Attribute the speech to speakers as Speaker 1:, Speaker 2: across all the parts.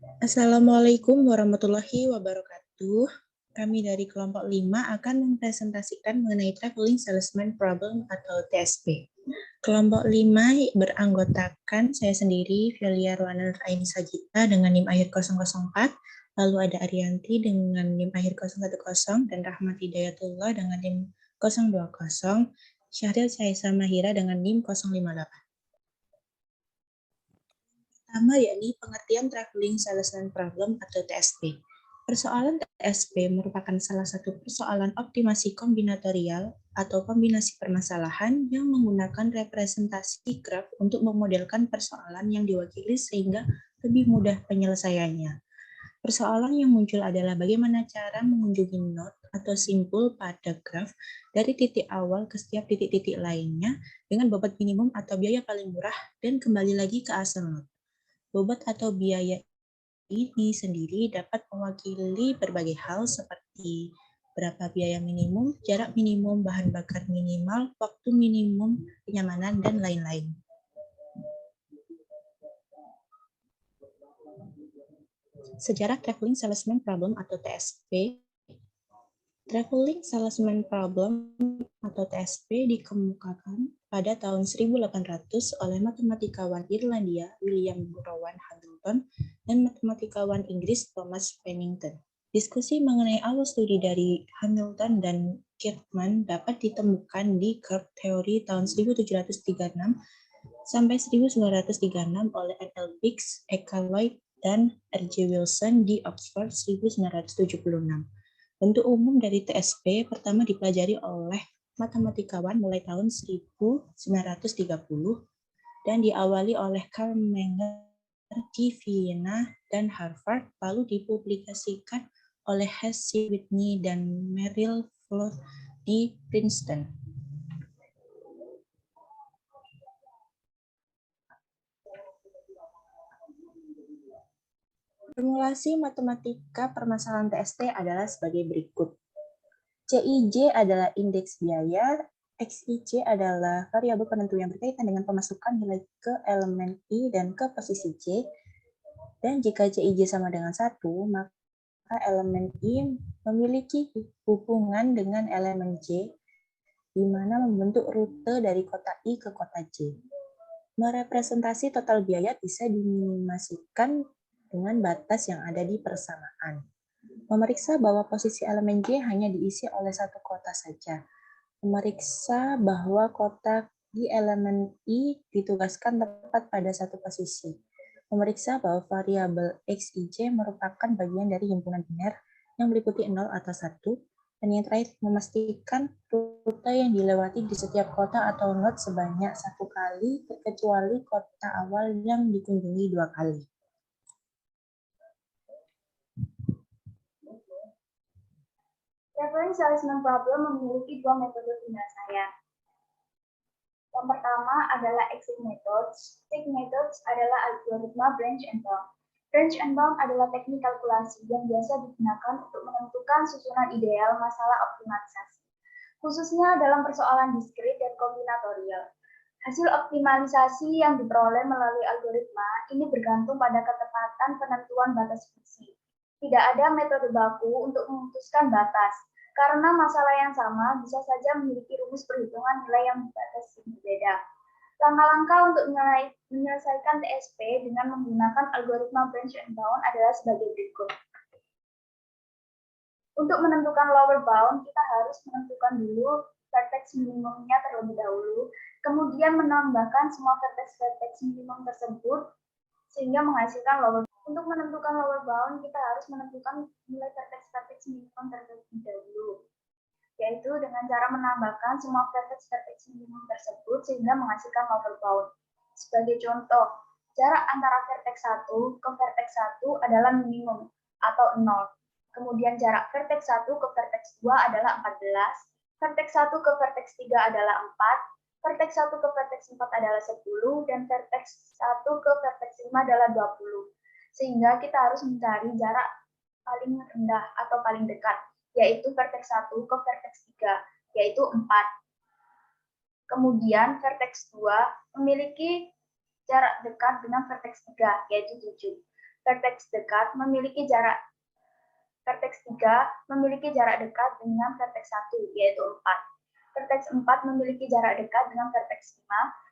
Speaker 1: Assalamualaikum warahmatullahi wabarakatuh. Kami dari kelompok 5 akan mempresentasikan mengenai Traveling Salesman Problem atau TSP. Kelompok 5 beranggotakan saya sendiri, Velia Ruana Aini Sagita dengan NIM akhir 004, lalu ada Arianti dengan NIM akhir 010, dan Rahmat Hidayatullah dengan NIM 020, Syahril Syaisa Mahira dengan NIM 058. Pertama, yakni pengertian Traveling Salesman Problem atau TSP. Persoalan TSP merupakan salah satu persoalan optimasi kombinatorial atau kombinasi permasalahan yang menggunakan representasi graf untuk memodelkan persoalan yang diwakili sehingga lebih mudah penyelesaiannya. Persoalan yang muncul adalah bagaimana cara mengunjungi node atau simpul pada graf dari titik awal ke setiap titik-titik lainnya dengan bobot minimum atau biaya paling murah dan kembali lagi ke asal node. Bobot atau biaya ini sendiri dapat mewakili berbagai hal seperti berapa biaya minimum, jarak minimum, bahan bakar minimal, waktu minimum, kenyamanan, dan lain-lain. Sejarah Traveling Salesman Problem atau TSP. Traveling Salesman Problem atau TSP dikemukakan pada tahun 1800 oleh matematikawan Irlandia William Rowan Hamilton dan matematikawan Inggris Thomas Pennington. Diskusi mengenai awal studi dari Hamilton dan Kirkman dapat ditemukan di Curve Theory tahun 1736 sampai 1936 oleh N.L. Biggs, Eka Lloyd, dan R.J. Wilson di Oxford 1976. Bentuk umum dari TSP pertama dipelajari oleh matematikawan mulai tahun 1930 dan diawali oleh Carl Menger di Vienna dan Harvard, lalu dipublikasikan oleh Hesse Whitney dan Merrill Flood di Princeton. Formulasi matematika permasalahan TSP adalah sebagai berikut. CIJ adalah indeks biaya, XIJ adalah variabel penentu yang berkaitan dengan pemasukan nilai ke elemen I dan ke posisi J, dan jika CIJ sama dengan 1, maka elemen I memiliki hubungan dengan elemen J, di mana membentuk rute dari kota I ke kota J. Merepresentasi total biaya bisa diminimasikan dengan batas yang ada di persamaan. Memeriksa bahwa posisi elemen J hanya diisi oleh satu kota saja. Memeriksa bahwa kota di elemen I ditugaskan tepat pada satu posisi. Memeriksa bahwa variabel XIJ merupakan bagian dari himpunan biner yang meliputi 0 atau 1. Dan yang terakhir, memastikan rute yang dilewati di setiap kota atau node sebanyak 1 kali, terkecuali kota awal yang dikunjungi 2 kali.
Speaker 2: Traveling Salesman Problem memiliki 2 metode penyelesaian. Yang pertama adalah exit methods. Stick methods adalah algoritma branch and bound. Branch and bound adalah teknik kalkulasi yang biasa digunakan untuk menentukan susunan ideal masalah optimalisasi, khususnya dalam persoalan diskrit dan kombinatorial. Hasil optimalisasi yang diperoleh melalui algoritma ini bergantung pada ketepatan penentuan batas fungsi. Tidak ada metode baku untuk memutuskan batas, karena masalah yang sama bisa saja memiliki rumus perhitungan nilai yang batas yang berbeda. Langkah-langkah untuk menyelesaikan TSP dengan menggunakan algoritma branch and bound adalah sebagai berikut. Untuk menentukan lower bound, kita harus menentukan dulu vertex minimumnya terlebih dahulu, kemudian menambahkan semua vertex minimum tersebut sehingga menghasilkan lower bound. Untuk menentukan lower bound, kita harus menentukan nilai vertex minimum terlebih dahulu, yaitu dengan cara menambahkan semua vertex minimum tersebut sehingga menghasilkan lower bound. Sebagai contoh, jarak antara vertex 1 ke vertex 1 adalah minimum atau 0. Kemudian jarak vertex 1 ke vertex 2 adalah 14, vertex 1 ke vertex 3 adalah 4, vertex 1 ke vertex 4 adalah 10, dan vertex 1 ke vertex 5 adalah 20. Sehingga kita harus mencari jarak paling rendah atau paling dekat, yaitu vertex 1 ke vertex 3, yaitu 4. Kemudian vertex 2 memiliki jarak dekat dengan vertex 3, yaitu 7. Vertex dekat memiliki jarak vertex 3 memiliki jarak dekat dengan vertex 1, yaitu 4. Vertex 4 memiliki jarak dekat dengan vertex 5,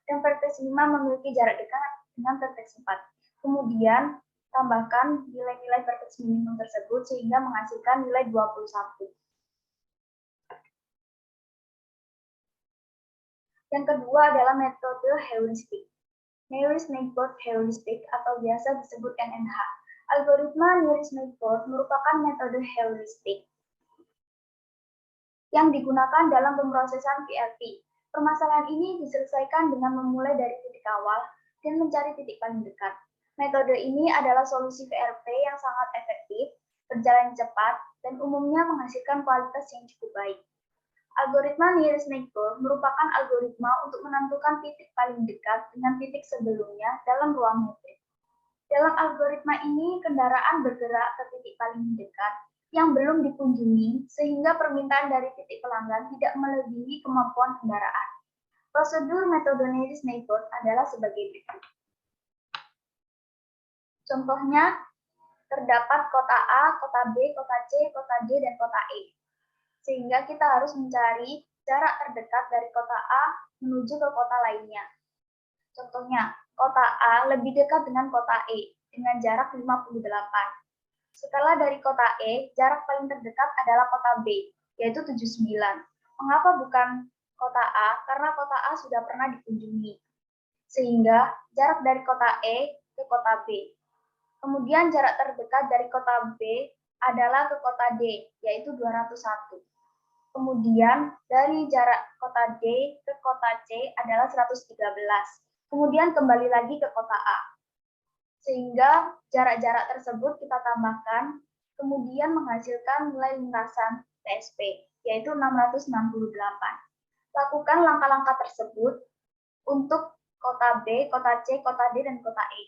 Speaker 2: dan vertex 5 memiliki jarak dekat dengan vertex 4. Kemudian, tambahkan nilai-nilai vertex minimum tersebut sehingga menghasilkan nilai 21. Yang kedua adalah metode heuristik. Nearest Neighbor Heuristic atau biasa disebut NNH. Algoritma Nearest Neighbor merupakan metode heuristik yang digunakan dalam pemrosesan PLP. Permasalahan ini diselesaikan dengan memulai dari titik awal dan mencari titik paling dekat. Metode ini adalah solusi VLP yang sangat efektif, berjalan cepat, dan umumnya menghasilkan kualitas yang cukup baik. Algoritma Nearest Neighbor merupakan algoritma untuk menentukan titik paling dekat dengan titik sebelumnya dalam ruang metrik. Dalam algoritma ini, kendaraan bergerak ke titik paling dekat yang belum dikunjungi, sehingga permintaan dari titik pelanggan tidak melebihi kemampuan kendaraan. Prosedur metode Nearest Neighbor adalah sebagai berikut. Contohnya, terdapat kota A, kota B, kota C, kota D, dan kota E. Sehingga kita harus mencari jarak terdekat dari kota A menuju ke kota lainnya. Contohnya, kota A lebih dekat dengan kota E dengan jarak 58. Setelah dari kota E, jarak paling terdekat adalah kota B, yaitu 79. Mengapa bukan kota A? Karena kota A sudah pernah dikunjungi. Sehingga jarak dari kota E ke kota B. Kemudian jarak terdekat dari kota B adalah ke kota D, yaitu 201. Kemudian dari jarak kota D ke kota C adalah 113. Kemudian kembali lagi ke kota A. Sehingga jarak-jarak tersebut kita tambahkan, kemudian menghasilkan nilai lintasan TSP, yaitu 668. Lakukan langkah-langkah tersebut untuk kota B, kota C, kota D, dan kota E.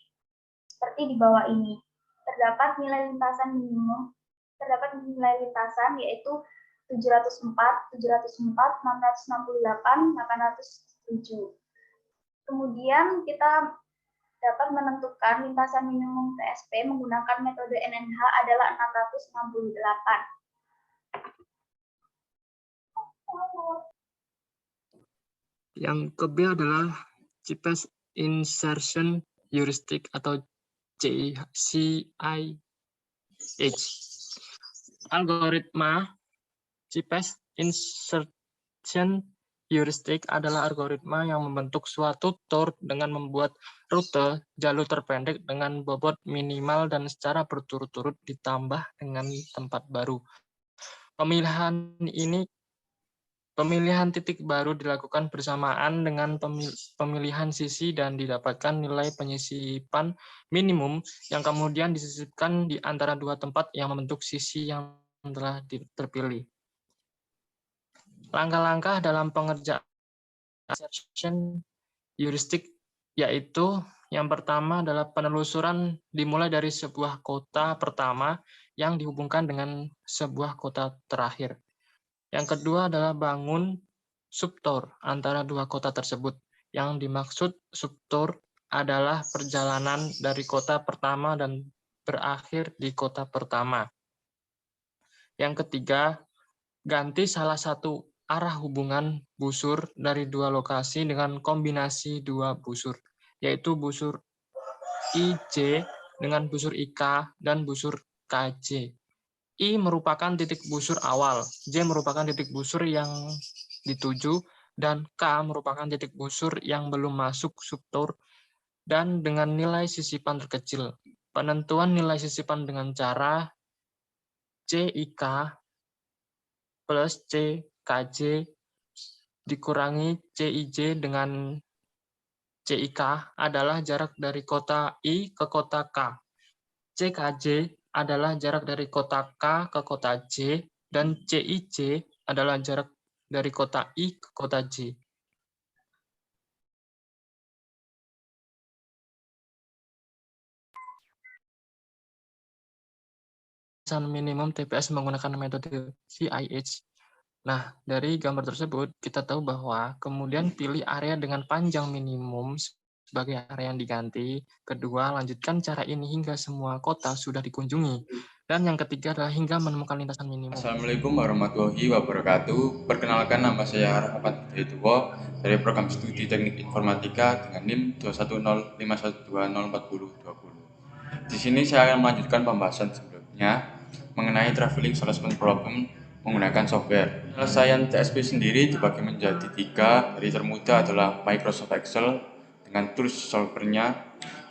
Speaker 2: Seperti di bawah ini. Terdapat nilai lintasan minimum, yaitu 704, 668, 807. Kemudian kita dapat menentukan lintasan minimum TSP menggunakan metode NNH adalah 668.
Speaker 3: Yang ke B adalah Cheapest Insertion Heuristic atau CIH. Algoritma Cheapest Insertion Heuristic adalah algoritma yang membentuk suatu tour dengan membuat rute jalur terpendek dengan bobot minimal dan secara berturut-turut ditambah dengan tempat baru. Pemilihan titik baru dilakukan bersamaan dengan pemilihan sisi dan didapatkan nilai penyisipan minimum yang kemudian disisipkan di antara dua tempat yang membentuk sisi yang telah terpilih. Langkah-langkah dalam pengerjaan insertion heuristik yaitu yang pertama adalah penelusuran dimulai dari sebuah kota pertama yang dihubungkan dengan sebuah kota terakhir. Yang kedua adalah bangun subtour antara dua kota tersebut. Yang dimaksud subtour adalah perjalanan dari kota pertama dan berakhir di kota pertama. Yang ketiga, ganti salah satu arah hubungan busur dari dua lokasi dengan kombinasi dua busur, yaitu busur IJ dengan busur IK dan busur KJ. I merupakan titik busur awal, J merupakan titik busur yang dituju, dan K merupakan titik busur yang belum masuk subtour dan dengan nilai sisipan terkecil. Penentuan nilai sisipan dengan cara CIK plus CKJ dikurangi CIJ dengan CIK adalah jarak dari kota I ke kota K. CKJ adalah jarak dari kota K ke kota J, dan CIJ adalah jarak dari kota I ke kota J. Minimum TPS menggunakan metode CIH. Nah, dari gambar tersebut kita tahu bahwa kemudian pilih area dengan panjang minimum sebagai area yang diganti. Kedua, lanjutkan cara ini hingga semua kota sudah dikunjungi. Dan yang ketiga adalah hingga menemukan lintasan minimum.
Speaker 4: Assalamualaikum warahmatullahi wabarakatuh. Perkenalkan, nama saya Rahmat Hidayatullah dari program studi teknik informatika dengan NIM 21051204020. Di sini saya akan melanjutkan pembahasan sebelumnya mengenai traveling salesman problem menggunakan software. Penyelesaian TSP sendiri dibagi menjadi 3. Dari termudah adalah Microsoft Excel dengan tools solvernya.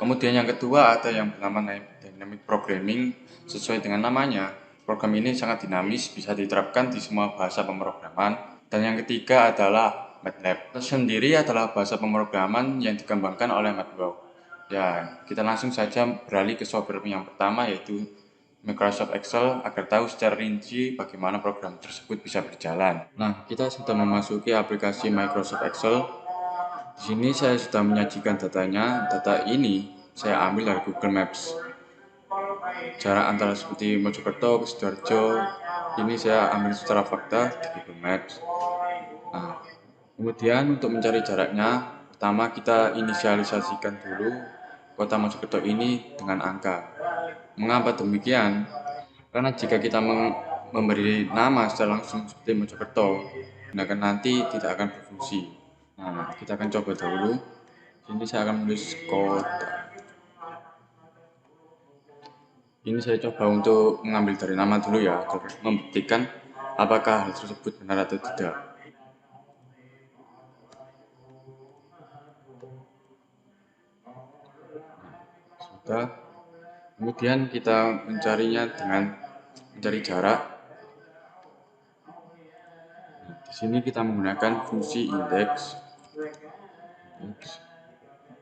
Speaker 4: Kemudian yang kedua ada yang bernama Dynamic Programming. Sesuai dengan namanya, program ini sangat dinamis, bisa diterapkan di semua bahasa pemrograman. Dan yang ketiga adalah MATLAB. Sendiri adalah bahasa pemrograman yang dikembangkan oleh MATLAB. Ya, kita langsung saja beralih ke software yang pertama, yaitu Microsoft Excel, agar tahu secara rinci bagaimana program tersebut bisa berjalan. Nah, kita sudah memasuki aplikasi Microsoft Excel. Di sini saya sudah menyajikan datanya. Data ini saya ambil dari Google Maps. Jarak antara seperti Mojokerto ke Sidoarjo, ini saya ambil secara fakta di Google Maps. Nah, kemudian untuk mencari jaraknya, pertama kita inisialisasikan dulu kota Mojokerto ini dengan angka. Mengapa demikian? Karena jika kita memberi nama secara langsung seperti Mojokerto, gunakan nanti tidak akan berfungsi. Nah, kita akan coba dahulu. Sini saya akan menulis kota. Ini saya coba untuk mengambil dari nama dulu ya, agar membuktikan apakah hal tersebut benar atau tidak. Sudah. Kemudian kita mencarinya dengan mencari jarak. Di sini kita menggunakan fungsi index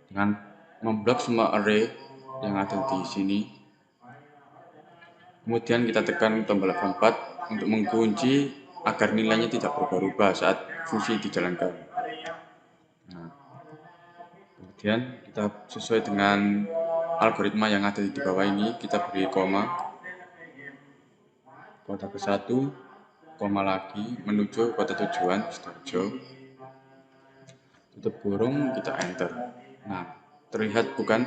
Speaker 4: dengan memblok semua array yang ada di sini. Kemudian kita tekan tombol F4 untuk mengunci agar nilainya tidak berubah-ubah saat fungsi dijalankan. Nah, kemudian kita sesuai dengan algoritma yang ada di bawah ini, kita beri koma, kota ke-1, koma lagi, menuju kota tujuan, Sidoarjo, tutup kurung, kita enter. Nah, terlihat bukan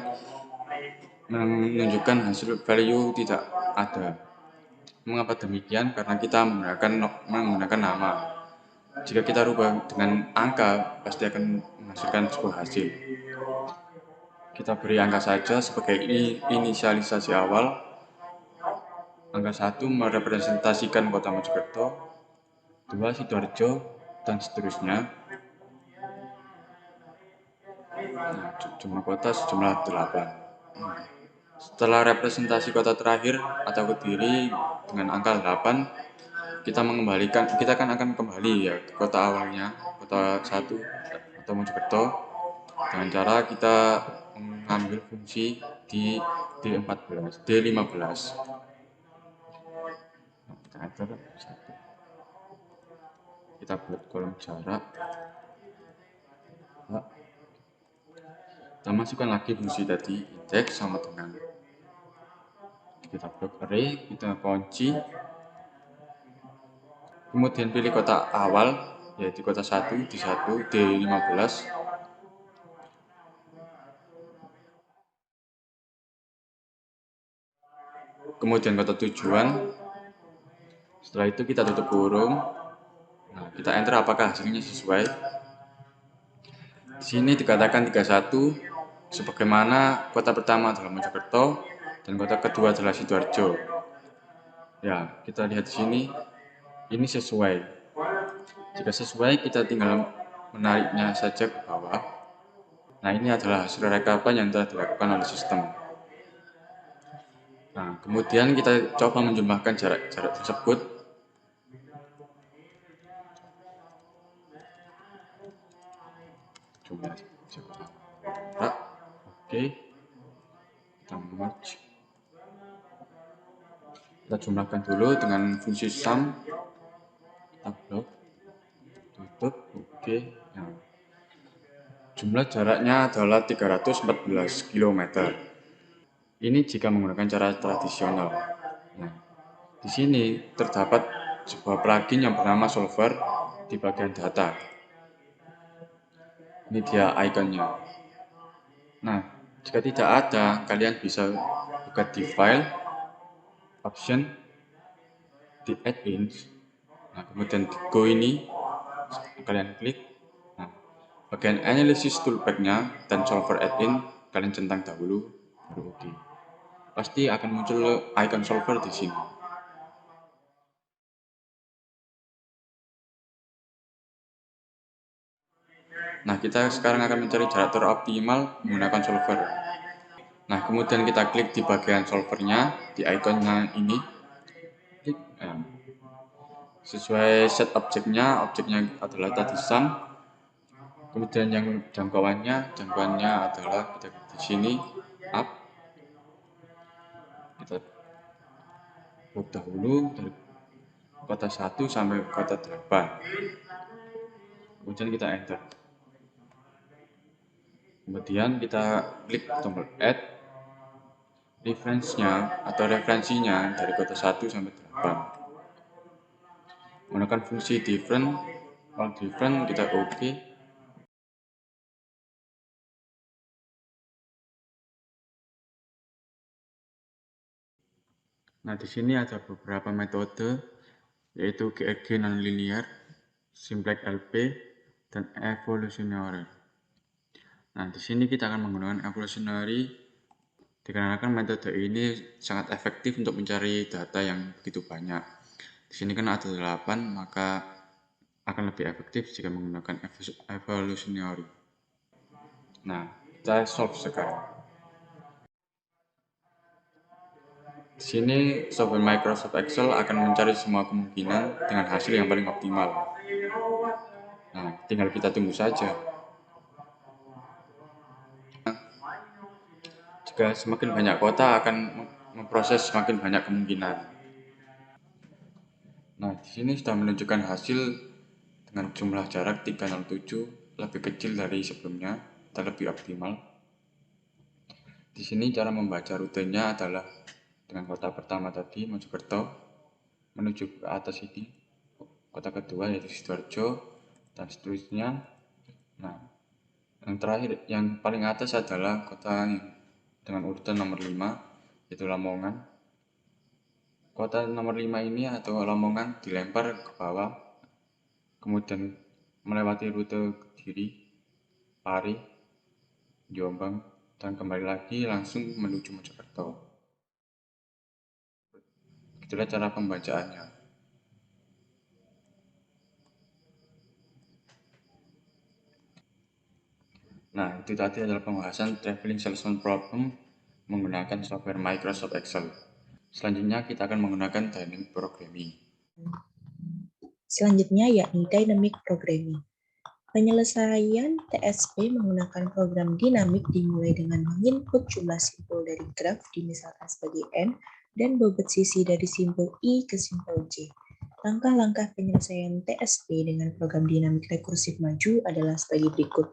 Speaker 4: menunjukkan hasil value tidak ada. Mengapa demikian? Karena kita menggunakan nama. Jika kita rubah dengan angka, pasti akan menghasilkan sebuah hasil. Kita beri angka saja sebagai inisialisasi awal. Angka 1 merepresentasikan kota Mojokerto, 2 Sidoarjo, dan seterusnya. Nah, jumlah kota sejumlah 8. Setelah representasi kota terakhir atau Kediri dengan angka 8, kita akan kembali ya ke kota awalnya, kota 1 atau Mojokerto, dengan cara kita mengambil fungsi di D15. Kita buat kolom jarak. Kita masukkan lagi fungsi tadi, index sama dengan kita blok array, kita kunci. Kemudian pilih kota awal, yaitu kota 1 di 1 D15. Kemudian kota tujuan. Setelah itu kita tutup kurung. Nah, kita enter apakah hasilnya sesuai. Di sini dikatakan 31, sebagaimana kota pertama adalah Mojokerto dan kota kedua adalah Sidoarjo. Ya, kita lihat di sini, ini sesuai. Jika sesuai, kita tinggal menariknya saja ke bawah. Nah, ini adalah hasil rekapan yang telah dilakukan oleh sistem. Nah, kemudian kita coba menjumlahkan jarak tersebut. Jumlah jarak. Oke. Kita merge. Kita jumlahkan dulu dengan fungsi sum. Kita blok. Tutup. Oke. Nah, jumlah jaraknya adalah 314 km. Ini jika menggunakan cara tradisional. Nah, di sini terdapat sebuah plugin yang bernama Solver di bagian data. Ini dia ikonnya. Nah, jika tidak ada, kalian bisa buka di file, option, di add-ins. Nah, kemudian di go ini, kalian klik. Nah, bagian analysis toolpack-nya dan solver add-in, kalian centang dahulu, baru oke. Pasti akan muncul icon solver di sini. Nah, kita sekarang akan mencari jarak teroptimal menggunakan solver. Nah, kemudian kita klik di bagian solvernya, di ikonnya ini. Klik, sesuai set objeknya adalah tadi sum. Kemudian yang jangkauannya adalah kita di sini up. Kita buat dahulu dari kota 1 sampai kota 8. Kemudian kita enter. Kemudian kita klik tombol add. Referensinya dari kota 1 sampai 8. Menggunakan fungsi different, all different, kita oke. Nah, di sini ada beberapa metode, yaitu GRG nonlinear, simplex LP, dan evolutionary. Nah, di sini kita akan menggunakan evolutionary dikarenakan metode ini sangat efektif untuk mencari data yang begitu banyak. Di sini kan ada 8, maka akan lebih efektif jika menggunakan evolutionary. Nah, kita solve sekarang. Di sini software Microsoft Excel akan mencari semua kemungkinan dengan hasil yang paling optimal. Nah, tinggal kita tunggu saja. Jika semakin banyak kota akan memproses semakin banyak kemungkinan. Nah, di sini sudah menunjukkan hasil dengan jumlah jarak 307 lebih kecil dari sebelumnya dan lebih optimal. Di sini cara membaca rutenya adalah dengan kota pertama tadi Mojokerto menuju ke atas ini, kota kedua yaitu Sidoarjo, dan seterusnya. Nah, yang terakhir, yang paling atas adalah kota yang dengan urutan nomor 5, yaitu Lamongan. Kota nomor 5 ini atau Lamongan dilempar ke bawah, kemudian melewati rute Kediri, Pari, Jombang, dan kembali lagi langsung menuju Mojokerto. Itulah cara pembacaannya. Nah, itu tadi adalah pembahasan traveling salesman problem menggunakan software Microsoft Excel. Selanjutnya kita akan menggunakan dynamic programming.
Speaker 1: Selanjutnya yakni dynamic programming. Penyelesaian TSP menggunakan program dinamik dimulai dengan menginput jumlah simpul dari graf dimisalkan sebagai N dan bobot sisi dari simpul I ke simpul J. Langkah-langkah penyelesaian TSP dengan program dinamik rekursif maju adalah sebagai berikut.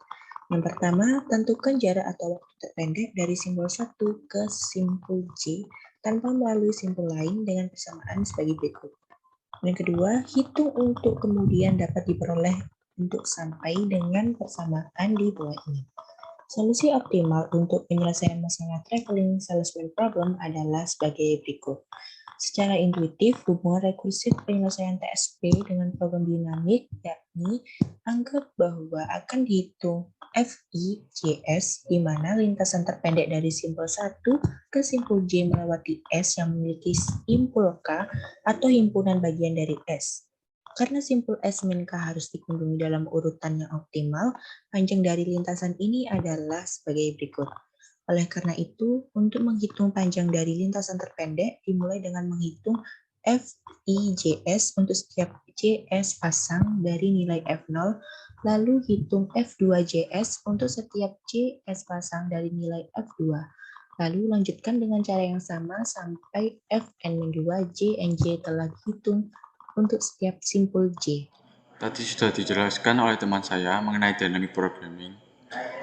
Speaker 1: Yang pertama, tentukan jarak atau waktu terpendek dari simbol 1 ke simpul J tanpa melalui simpul lain dengan persamaan sebagai berikut. Yang kedua, hitung untuk kemudian dapat diperoleh untuk sampai dengan persamaan di bawah ini. Solusi optimal untuk penyelesaian masalah traveling salesman problem adalah sebagai berikut. Secara intuitif, hubungan rekursif penyelesaian TSP dengan program dinamik yakni anggap bahwa akan dihitung FIJS di mana lintasan terpendek dari simpul 1 ke simpul J melewati S yang memiliki simpul K atau himpunan bagian dari S. Karena simpul S min K harus dikunjungi dalam urutan yang optimal, panjang dari lintasan ini adalah sebagai berikut. Oleh karena itu, untuk menghitung panjang dari lintasan terpendek, dimulai dengan menghitung FIJS untuk setiap JS pasang dari nilai F0, lalu hitung F2JS untuk setiap JS pasang dari nilai F2. Lalu lanjutkan dengan cara yang sama sampai Fn-2 JNJ telah dihitung untuk setiap simpul J.
Speaker 4: Tadi sudah dijelaskan oleh teman saya mengenai dynamic programming.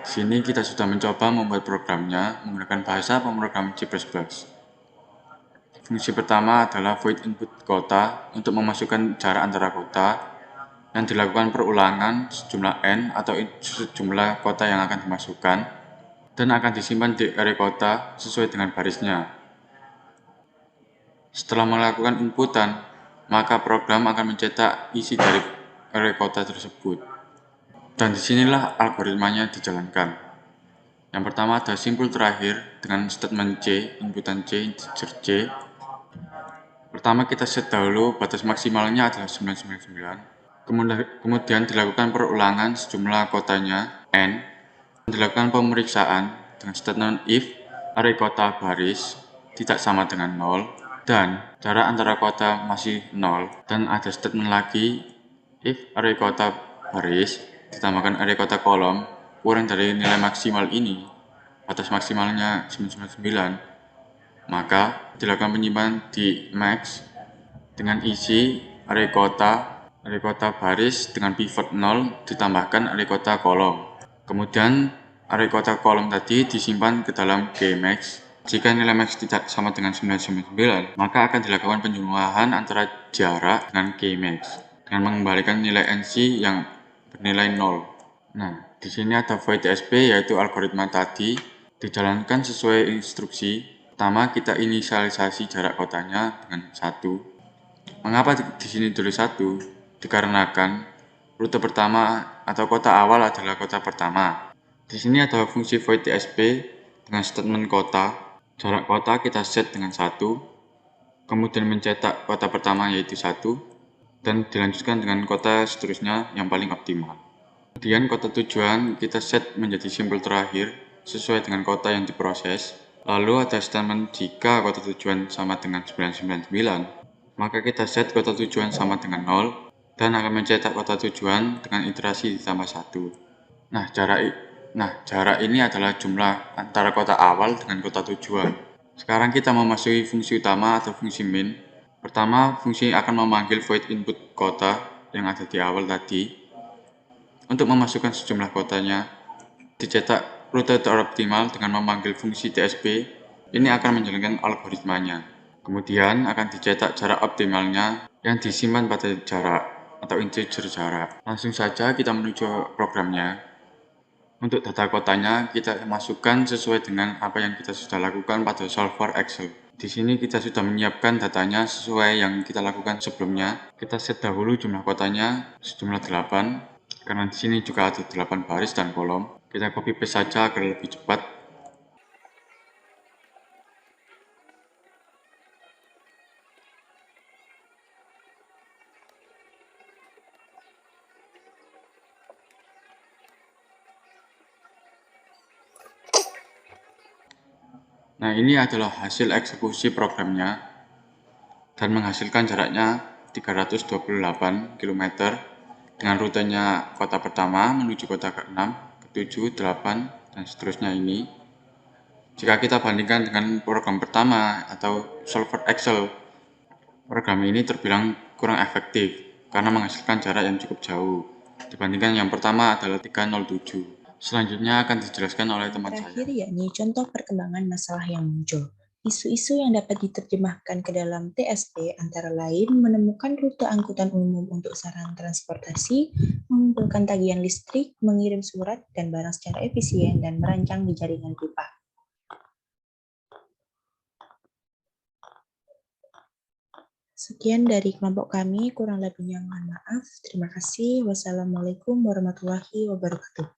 Speaker 4: Di sini kita sudah mencoba membuat programnya menggunakan bahasa pemrograman C++. Fungsi pertama adalah void input kota untuk memasukkan jarak antara kota yang dilakukan perulangan sejumlah n atau sejumlah kota yang akan dimasukkan. dan akan disimpan di array kota sesuai dengan barisnya. Setelah melakukan inputan, maka program akan mencetak isi dari array kota tersebut. Dan disinilah algoritmanya dijalankan. Yang pertama ada simpul terakhir dengan statement C, inputan C, integer C. Pertama kita set dahulu batas maksimalnya adalah 999. Kemudian dilakukan perulangan sejumlah kotanya N. Dilakukan pemeriksaan dengan statement if array kota baris tidak sama dengan 0 dan jarak antara kota masih 0, dan ada statement lagi if array kota baris ditambahkan array kota kolom kurang dari nilai maksimal ini, batas maksimalnya 999, maka dilakukan penyimpanan di max dengan isi array kota baris dengan pivot 0 ditambahkan array kota kolom. Kemudian array kota kolom tadi disimpan ke dalam Gmax. Jika nilai max tidak sama dengan 999, maka akan dilakukan penjumlahan antara jarak dengan Gmax dengan mengembalikan nilai NC yang bernilai 0. Nah, di sini ada void tsp, yaitu algoritma tadi dijalankan sesuai instruksi. Pertama, kita inisialisasi jarak kotanya dengan 1. Mengapa di sini tulis 1? Dikarenakan rute pertama atau kota awal adalah kota pertama. Di sini ada fungsi void tsp dengan statement kota. Jarak kota kita set dengan 1, kemudian mencetak kota pertama yaitu 1, dan dilanjutkan dengan kota seterusnya yang paling optimal. Kemudian kota tujuan kita set menjadi simpul terakhir sesuai dengan kota yang diproses. Lalu ada statement jika kota tujuan sama dengan 999, maka kita set kota tujuan sama dengan 0 dan akan mencetak kota tujuan dengan iterasi ditambah 1. Jarak ini adalah jumlah antara kota awal dengan kota tujuan. Sekarang kita memasuki fungsi utama atau fungsi min. Pertama, fungsi akan memanggil void input kota yang ada di awal tadi. Untuk memasukkan sejumlah kotanya, dicetak rute teroptimal dengan memanggil fungsi tsp. Ini akan menjalankan algoritmanya. Kemudian akan dicetak jarak optimalnya yang disimpan pada jarak atau integer jarak. Langsung saja kita menuju programnya. Untuk data kotanya kita masukkan sesuai dengan apa yang kita sudah lakukan pada solver Excel. Di sini kita sudah menyiapkan datanya sesuai yang kita lakukan sebelumnya. Kita set dahulu jumlah kotanya sejumlah 8, karena di sini juga ada 8 baris dan kolom. Kita copy paste saja agar lebih cepat. Nah, ini adalah hasil eksekusi programnya dan menghasilkan jaraknya 328 km dengan rutenya kota pertama menuju kota ke-6, ke-7, 8, dan seterusnya ini. Jika kita bandingkan dengan program pertama atau solver Excel, program ini terbilang kurang efektif karena menghasilkan jarak yang cukup jauh dibandingkan yang pertama adalah 307. Selanjutnya akan dijelaskan oleh teman saya.
Speaker 1: Terakhir, yakni contoh perkembangan masalah yang muncul. Isu-isu yang dapat diterjemahkan ke dalam TSP antara lain menemukan rute angkutan umum untuk sarana transportasi, mengumpulkan tagihan listrik, mengirim surat dan barang secara efisien, dan merancang di jaringan pipa. Sekian dari kelompok kami, kurang lebihnya mohon maaf. Terima kasih. Wassalamualaikum warahmatullahi wabarakatuh.